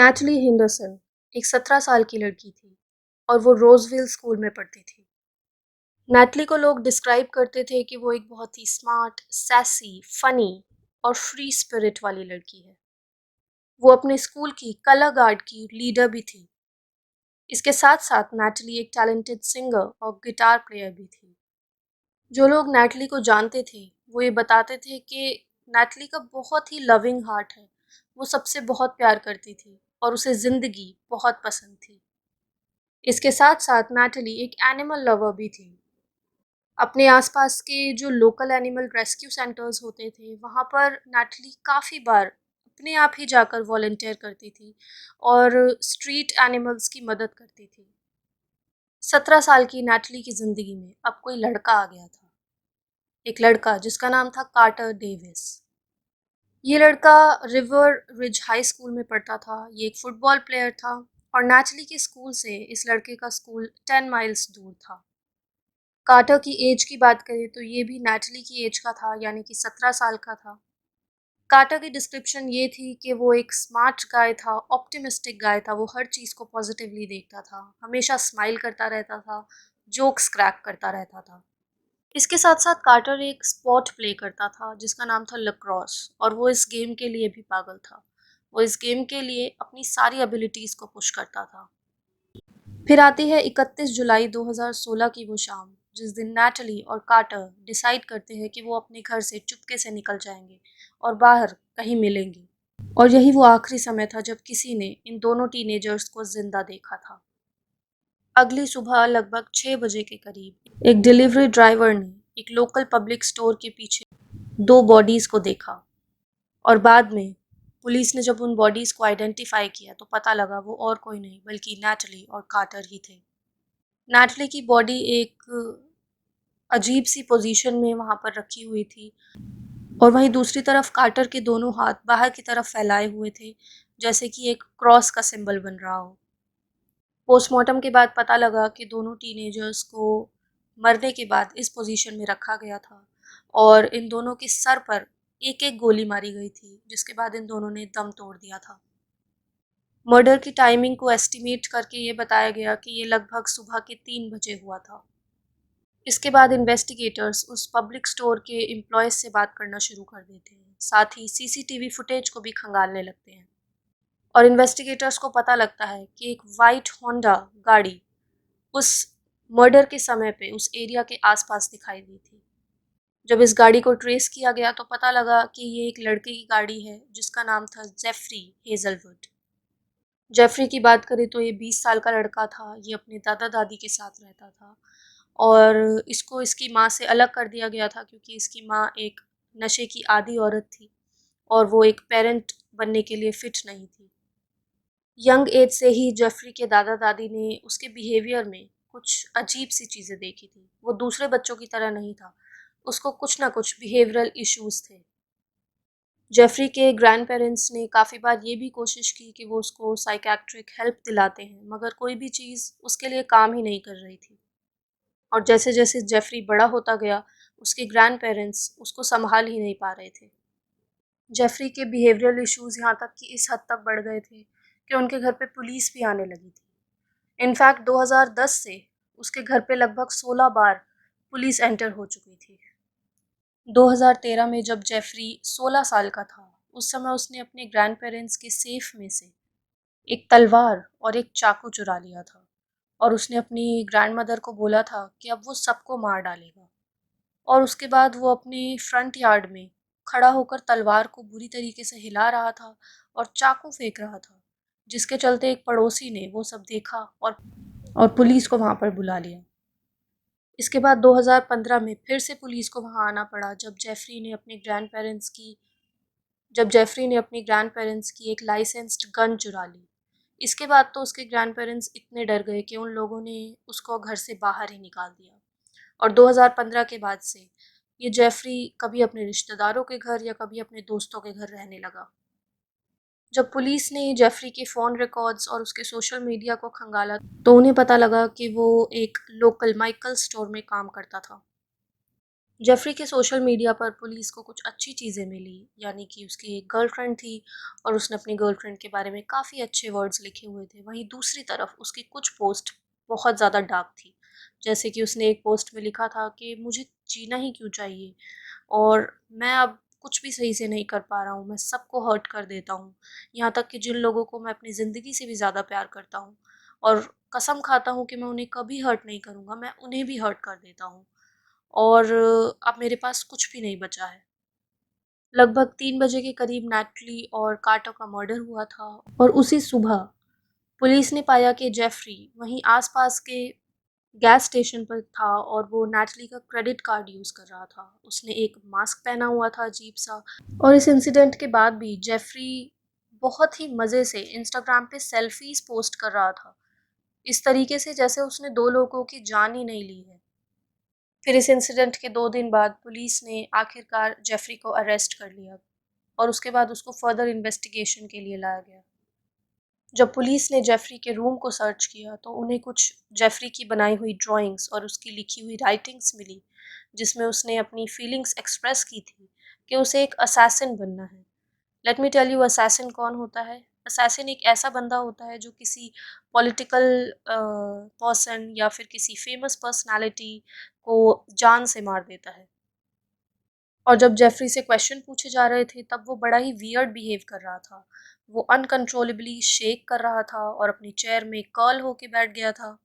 Natalie Henderson एक 17 साल की लड़की थी और वो रोजविल स्कूल में पढ़ती थी। नैटली को लोग डिस्क्राइब करते थे कि वो एक बहुत ही स्मार्ट, सैसी, फनी और फ्री स्पिरिट वाली लड़की है। वो अपने स्कूल की कलर गार्ड की लीडर भी थी। इसके साथ साथ नैटली एक टैलेंटेड सिंगर और गिटार प्लेयर भी थी। जो लोग नैटली को जानते थे वो ये बताते थे कि नैटली का बहुत ही लविंग हार्ट है। वो सबसे बहुत प्यार करती थी और उसे जिंदगी बहुत पसंद थी। इसके साथ साथ नैटली एक एनिमल लवर भी थी। अपने आसपास के जो लोकल एनिमल रेस्क्यू सेंटर्स होते थे वहाँ पर नैटली काफ़ी बार अपने आप ही जाकर वॉलंटियर करती थी और स्ट्रीट एनिमल्स की मदद करती थी। 17 साल की नैटली की ज़िंदगी में अब कोई लड़का आ गया था। एक लड़का जिसका नाम था कार्टर डेविस। ये लड़का रिवर रिज हाई स्कूल में पढ़ता था। ये एक फुटबॉल प्लेयर था और नैटली के स्कूल से इस लड़के का स्कूल 10 माइल्स दूर था। कार्टर की एज की बात करें तो ये भी नैटली की एज का था, यानी कि 17 साल का था। कार्टर की डिस्क्रिप्शन ये थी कि वो एक स्मार्ट गाय था, ऑप्टिमिस्टिक गाय था। वो हर चीज़ को पॉजिटिवली देखता था, हमेशा स्माइल करता रहता था, जोक्स क्रैक करता रहता था। इसके साथ साथ कार्टर एक स्पोर्ट प्ले करता था जिसका नाम था लैक्रोस और वो इस गेम के लिए भी पागल था। वो इस गेम के लिए अपनी सारी एबिलिटीज़ को पुश करता था। फिर आती है 31 जुलाई 2016 की वो शाम, जिस दिन नैटली और कार्टर डिसाइड करते हैं कि वो अपने घर से चुपके से निकल जाएंगे और बाहर कहीं मिलेंगे। और यही वो आखिरी समय था जब किसी ने इन दोनों टीनेजर्स को जिंदा देखा था। अगली सुबह लगभग 6 बजे के करीब एक डिलीवरी ड्राइवर ने एक लोकल पब्लिक स्टोर के पीछे दो बॉडीज को देखा और बाद में पुलिस ने जब उन बॉडीज को आइडेंटिफाई किया तो पता लगा वो और कोई नहीं बल्कि नैटली और कार्टर ही थे। नैटली की बॉडी एक अजीब सी पोजीशन में वहाँ पर रखी हुई थी और वहीं दूसरी तरफ कार्टर के दोनों हाथ बाहर की तरफ फैलाए हुए थे, जैसे कि एक क्रॉस का सिंबल बन रहा हो। पोस्टमार्टम के बाद पता लगा कि दोनों टीनेजर्स को मरने के बाद इस पोजीशन में रखा गया था और इन दोनों के सर पर एक एक गोली मारी गई थी, जिसके बाद इन दोनों ने दम तोड़ दिया था। मर्डर की टाइमिंग को एस्टिमेट करके ये बताया गया कि ये लगभग सुबह के 3 बजे हुआ था। इसके बाद इन्वेस्टिगेटर्स उस पब्लिक स्टोर के एम्प्लॉयज से बात करना शुरू कर देते हैं, साथ ही सीसीटीवी फुटेज को भी खंगालने लगते हैं और इन्वेस्टिगेटर्स को पता लगता है कि एक वाइट होंडा गाड़ी उस मर्डर के समय पे उस एरिया के आसपास दिखाई दी थी। जब इस गाड़ी को ट्रेस किया गया तो पता लगा कि ये एक लड़के की गाड़ी है जिसका नाम था जेफरी हेजलवुड। जेफरी की बात करें तो ये 20 साल का लड़का था। ये अपने दादा दादी के साथ रहता था और इसको इसकी माँ से अलग कर दिया गया था क्योंकि इसकी माँ एक नशे की आदी औरत थी और वो एक पेरेंट बनने के लिए फिट नहीं थी। यंग एज से ही जेफरी के दादा दादी ने उसके बिहेवियर में कुछ अजीब सी चीज़ें देखी थी। वो दूसरे बच्चों की तरह नहीं था, उसको कुछ ना कुछ बिहेवियरल इश्यूज थे। जेफरी के ग्रैंड पेरेंट्स ने काफ़ी बार ये भी कोशिश की कि वो उसको साइकेट्रिक हेल्प दिलाते हैं, मगर कोई भी चीज़ उसके लिए काम ही नहीं कर रही थी। और जैसे जैसे जेफरी बड़ा होता गया उसके ग्रैंड पेरेंट्स उसको संभाल ही नहीं पा रहे थे। जेफरी के बिहेवियरल इश्यूज यहाँ तक कि इस हद तक बढ़ गए थे कि उनके घर पे पुलिस भी आने लगी थी। इनफैक्ट 2010 से उसके घर पे लगभग 16 बार पुलिस एंटर हो चुकी थी। 2013 में जब जेफरी 16 साल का था उस समय उसने अपने ग्रैंड पेरेंट्स के सेफ में से एक तलवार और एक चाकू चुरा लिया था और उसने अपनी ग्रैंड मदर को बोला था कि अब वो सबको मार डालेगा। और उसके बाद वो अपने फ्रंट यार्ड में खड़ा होकर तलवार को बुरी तरीके से हिला रहा था और चाकू फेंक रहा था, जिसके चलते एक पड़ोसी ने वो सब देखा और पुलिस को वहाँ पर बुला लिया। इसके बाद 2015 में फिर से पुलिस को वहाँ आना पड़ा जब जेफरी ने अपने ग्रैंड पेरेंट्स की एक लाइसेंस्ड गन चुरा ली। इसके बाद तो उसके ग्रैंड पेरेंट्स इतने डर गए कि उन लोगों ने उसको घर से बाहर ही निकाल दिया और 2015 के बाद से ये जेफरी कभी अपने रिश्तेदारों के घर या कभी अपने दोस्तों के घर रहने लगा। जब पुलिस ने जेफरी के फ़ोन रिकॉर्ड्स और उसके सोशल मीडिया को खंगाला तो उन्हें पता लगा कि वो एक लोकल माइकल स्टोर में काम करता था। जेफ़री के सोशल मीडिया पर पुलिस को कुछ अच्छी चीज़ें मिली, यानी कि उसकी एक गर्लफ्रेंड थी और उसने अपनी गर्लफ्रेंड के बारे में काफ़ी अच्छे वर्ड्स लिखे हुए थे। वहीं दूसरी तरफ उसकी कुछ पोस्ट बहुत ज़्यादा डार्क थी। जैसे कि उसने एक पोस्ट में लिखा था कि मुझे जीना ही क्यों चाहिए और मैं अब कुछ भी सही से नहीं कर पा रहा हूँ, मैं सबको हर्ट कर देता हूँ। यहाँ तक कि जिन लोगों को मैं अपनी ज़िंदगी से भी ज़्यादा प्यार करता हूँ और कसम खाता हूँ कि मैं उन्हें कभी हर्ट नहीं करूँगा, मैं उन्हें भी हर्ट कर देता हूँ। और अब मेरे पास कुछ भी नहीं बचा है। लगभग 3 बजे के करीब नैटली और कार्टर का मर्डर हुआ था और उसी सुबह पुलिस ने पाया कि जेफरी वहीं आसपास के गैस स्टेशन पर था और वो नैटली का क्रेडिट कार्ड यूज़ कर रहा था। उसने एक मास्क पहना हुआ था अजीब-सा और इस इंसिडेंट के बाद भी जेफरी बहुत ही मज़े से इंस्टाग्राम पे सेल्फीज़ पोस्ट कर रहा था। इस तरीके से जैसे उसने 2 लोगों की जान ही नहीं ली है। फिर इस इंसिडेंट के 2 दिन बाद पुलिस ने आखिरकार जेफरी को अरेस्ट कर लिया और उसके बाद उसको फर्दर इन्वेस्टिगेशन के लिए लाया गया। जब पुलिस ने जेफरी के रूम को सर्च किया तो उन्हें कुछ जेफरी की बनाई हुई ड्राइंग्स और उसकी लिखी हुई राइटिंग्स मिली, जिसमें उसने अपनी फीलिंग्स एक्सप्रेस की थी कि उसे एक असैसिन बनना है। Let me tell you assassin कौन होता है? असैसिन एक ऐसा बंदा होता है जो किसी पॉलिटिकल पर्सन या फिर किसी फेमस पर्सनैलिटी को जान से मार देता है। और जब जेफरी से क्वेश्चन पूछे जा रहे थे तब वो बड़ा ही वियर्ड बिहेव कर रहा था। वो अनकंट्रोलेबली शेक कर रहा था और अपनी चेयर में कर्ल होके बैठ गया था।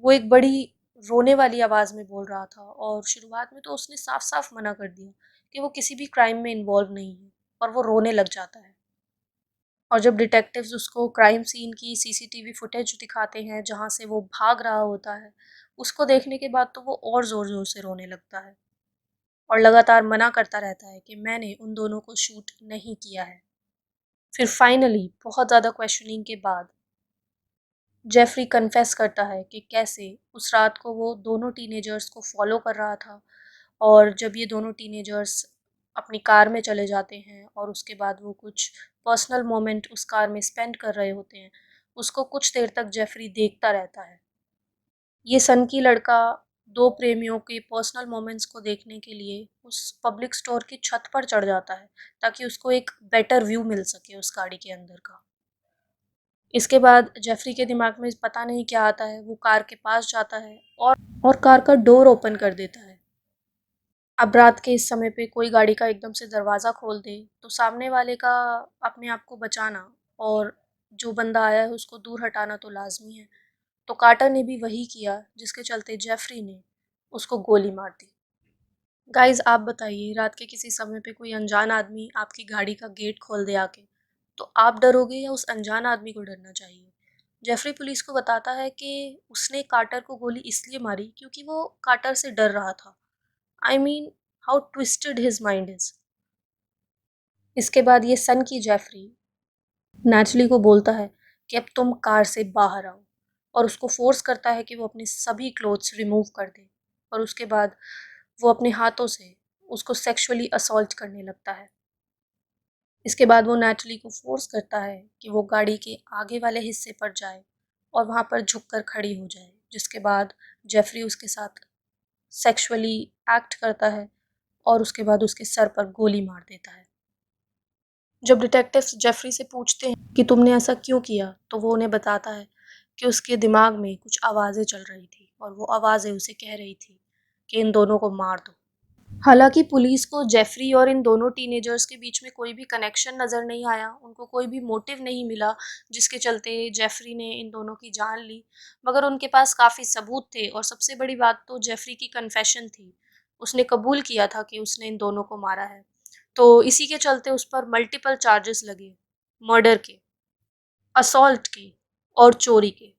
वो एक बड़ी रोने वाली आवाज़ में बोल रहा था और शुरुआत में तो उसने साफ-साफ मना कर दिया कि वो किसी भी क्राइम में इन्वॉल्व नहीं है और वो रोने लग जाता है। और जब डिटेक्टिव्स उसको क्राइम सीन की सीसीटीवी फुटेज दिखाते हैं जहाँ से वो भाग रहा होता है, उसको देखने के बाद तो वो और ज़ोर-ज़ोर से रोने लगता है और लगातार मना करता रहता है कि मैंने उन दोनों को शूट नहीं किया है। फिर फाइनली बहुत ज़्यादा क्वेश्चनिंग के बाद जेफरी कन्फेस करता है कि कैसे उस रात को वो दोनों टीनेजर्स को फॉलो कर रहा था और जब ये दोनों टीनेजर्स अपनी कार में चले जाते हैं और उसके बाद वो कुछ पर्सनल मोमेंट उस कार में स्पेंड कर रहे होते हैं, उसको कुछ देर तक जेफरी देखता रहता है। ये सनकी लड़का 2 प्रेमियों के पर्सनल मोमेंट्स को देखने के लिए उस पब्लिक स्टोर की छत पर चढ़ जाता है, ताकि उसको एक बेटर व्यू मिल सके उस गाड़ी के अंदर का। इसके बाद जेफरी के दिमाग में पता नहीं क्या आता है, वो कार के पास जाता है और कार का डोर ओपन कर देता है। अब रात के इस समय पे कोई गाड़ी का एकदम से दरवाज़ा खोल दे, तो सामने वाले का अपने आप को बचाना और जो बंदा आया है उसको दूर हटाना तो लाज़मी है। तो कार्टर ने भी वही किया, जिसके चलते जेफरी ने उसको गोली मार दी। गाइज़ आप बताइए, रात के किसी समय पे कोई अनजान आदमी आपकी गाड़ी का गेट खोल दे आके, तो आप डरोगे या उस अनजान आदमी को डरना चाहिए? जेफरी पुलिस को बताता है कि उसने कार्टर को गोली इसलिए मारी क्योंकि वो कार्टर से डर रहा था। I mean how twisted his mind is. इसके बाद ये सन की जेफरी नेचुरली को बोलता है कि अब तुम कार से बाहर आओ और उसको फोर्स करता है कि वो अपने सभी क्लोथ्स रिमूव कर दे और उसके बाद वो अपने हाथों से उसको सेक्सुअली असॉल्ट करने लगता है। इसके बाद वो नेटली को फोर्स करता है कि वो गाड़ी के आगे वाले हिस्से पर जाए और वहाँ पर झुककर खड़ी हो जाए, जिसके बाद जेफरी उसके साथ सेक्सुअली एक्ट करता है और उसके बाद उसके सर पर गोली मार देता है। जब डिटेक्टिव्स जेफरी से पूछते हैं कि तुमने ऐसा क्यों किया, तो वो उन्हें बताता है कि उसके दिमाग में कुछ आवाज़ें चल रही थी और वो आवाज़ें उसे कह रही थी कि इन दोनों को मार दो। हालांकि पुलिस को जेफरी और इन दोनों टीनेजर्स के बीच में कोई भी कनेक्शन नज़र नहीं आया, उनको कोई भी मोटिव नहीं मिला जिसके चलते जेफरी ने इन दोनों की जान ली, मगर उनके पास काफ़ी सबूत थे और सबसे बड़ी बात तो जेफरी की कन्फेशन थी। उसने कबूल किया था कि उसने इन दोनों को मारा है। तो इसी के चलते उस पर मल्टीपल चार्जेस लगे, मर्डर के, असॉल्ट के और चोरी के।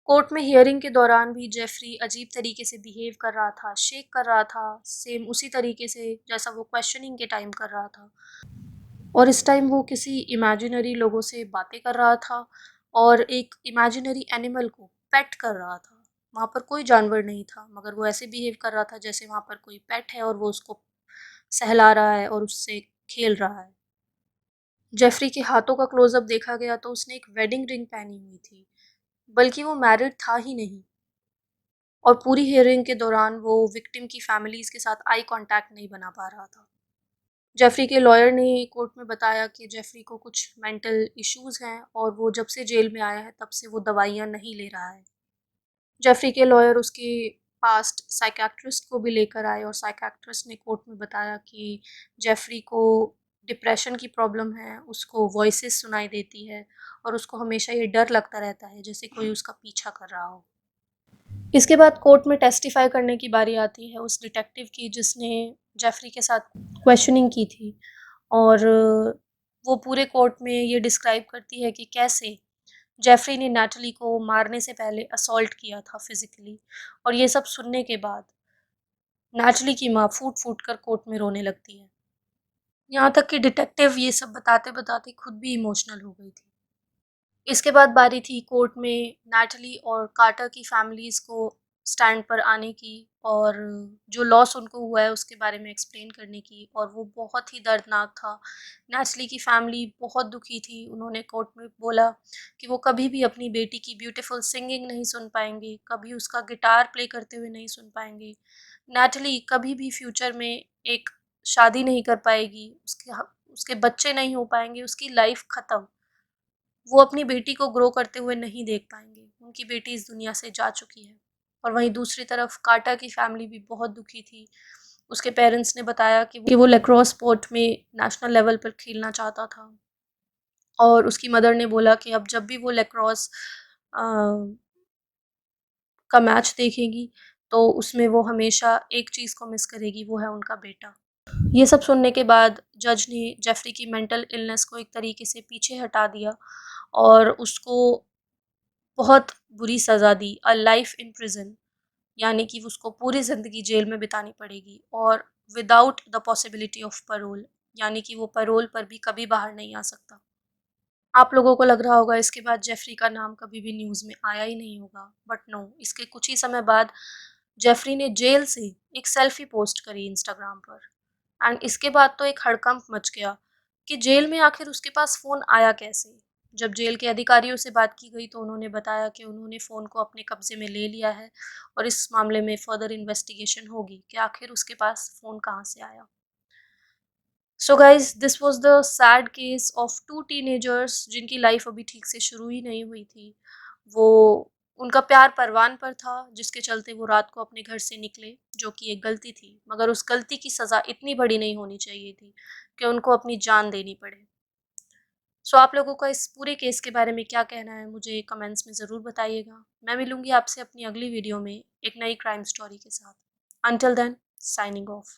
कोर्ट में हियरिंग के दौरान भी जेफरी अजीब तरीके से बिहेव कर रहा था, शेक कर रहा था, सेम उसी तरीके से जैसा वो क्वेश्चनिंग के टाइम कर रहा था। और इस टाइम वो किसी इमेजिनरी लोगों से बातें कर रहा था और एक इमेजिनरी एनिमल को पेट कर रहा था। वहाँ पर कोई जानवर नहीं था, मगर वो ऐसे बिहेव कर रहा था जैसे वहाँ पर कोई पेट है और वो उसको सहला रहा है और उससे खेल रहा है। जेफरी के हाथों का क्लोज़अप देखा गया तो उसने एक वेडिंग रिंग पहनी हुई थी, बल्कि वो मैरिड था ही नहीं। और पूरी हियरिंग के दौरान वो विक्टिम की फैमिलीज़ के साथ आई कॉन्टैक्ट नहीं बना पा रहा था। जेफ़री के लॉयर ने कोर्ट में बताया कि जेफ़री को कुछ मेंटल इश्यूज़ हैं और वो जब से जेल में आया है तब से वो दवाइयाँ नहीं ले रहा है। जेफ़री के लॉयर उसके पास्ट साइकियाट्रिस्ट को भी लेकर आए और साइकियाट्रिस्ट ने कोर्ट में बताया कि जेफ़री को डिप्रेशन की प्रॉब्लम है, उसको वॉइसेस सुनाई देती है और उसको हमेशा ये डर लगता रहता है जैसे कोई उसका पीछा कर रहा हो। इसके बाद कोर्ट में टेस्टिफाई करने की बारी आती है उस डिटेक्टिव की जिसने जेफ़री के साथ क्वेश्चनिंग की थी और वो पूरे कोर्ट में ये डिस्क्राइब करती है कि कैसे जेफ़री ने नैटली को मारने से पहले असॉल्ट किया था फिज़िकली। और ये सब सुनने के बाद नैटली की माँ फूट-फूट कर कोर्ट में रोने लगती है। यहाँ तक कि डिटेक्टिव ये सब बताते-बताते खुद भी इमोशनल हो गई थी। इसके बाद बारी थी कोर्ट में नैटली और कार्टर की फैमिलीज़ को स्टैंड पर आने की और जो लॉस उनको हुआ है उसके बारे में एक्सप्लेन करने की, और वो बहुत ही दर्दनाक था। नैटली की फैमिली बहुत दुखी थी। उन्होंने कोर्ट में बोला कि वो कभी भी अपनी बेटी की ब्यूटीफुल सिंगिंग नहीं सुन पाएँगे, कभी उसका गिटार प्ले करते हुए नहीं सुन पाएँगे। नैटली कभी भी फ्यूचर में एक शादी नहीं कर पाएगी, उसके बच्चे नहीं हो पाएँगे, उसकी लाइफ़ ख़त्म। वो अपनी बेटी को ग्रो करते हुए नहीं देख पाएँगे, उनकी बेटी इस दुनिया से जा चुकी है। और वहीं दूसरी तरफ कार्टर की फैमिली भी बहुत दुखी थी। उसके पेरेंट्स ने बताया कि वो लैक्रोस स्पोर्ट में नेशनल लेवल पर खेलना चाहता था और उसकी मदर ने बोला कि अब जब भी वो लैक्रोस अ, का मैच देखेगी, तो उसमें वो हमेशा एक चीज़ को मिस करेगी, वो है उनका बेटा। ये सब सुनने के बाद जज ने जेफ़री की मेंटल इलनेस को एक तरीके से पीछे हटा दिया और उसको बहुत बुरी सज़ा दी, लाइफ़ इन प्रिज़न, यानी कि उसको पूरी ज़िंदगी जेल में बितानी पड़ेगी और without the possibility of parole, यानी कि वो पैरोल पर भी कभी बाहर नहीं आ सकता। आप लोगों को लग रहा होगा इसके बाद जेफ़री का नाम कभी भी न्यूज़ में आया ही नहीं होगा, बट नो, इसके कुछ ही समय बाद जेफ़री ने जेल से एक सेल्फ़ी पोस्ट करी इंस्टाग्राम पर। एंड इसके बाद तो एक हड़कंप मच गया कि जेल में आखिर उसके पास फ़ोन आया कैसे? जब जेल के अधिकारियों से बात की गई तो उन्होंने बताया कि उन्होंने फ़ोन को अपने कब्ज़े में ले लिया है और इस मामले में फ़र्दर इन्वेस्टिगेशन होगी कि आखिर उसके पास फ़ोन कहाँ से आया। So guys, this was the sad case of 2 teenagers जिनकी लाइफ़ अभी ठीक से शुरू ही नहीं हुई थी। वो उनका प्यार परवान पर था जिसके चलते वो रात को अपने घर से निकले, जो कि एक गलती थी, मगर उस गलती की सज़ा इतनी बड़ी नहीं होनी चाहिए थी कि उनको अपनी जान देनी पड़े। सो आप लोगों का इस पूरे केस के बारे में क्या कहना है मुझे कमेंट्स में ज़रूर बताइएगा। मैं मिलूँगी आपसे अपनी अगली वीडियो में एक नई क्राइम स्टोरी के साथ। Until then, signing of.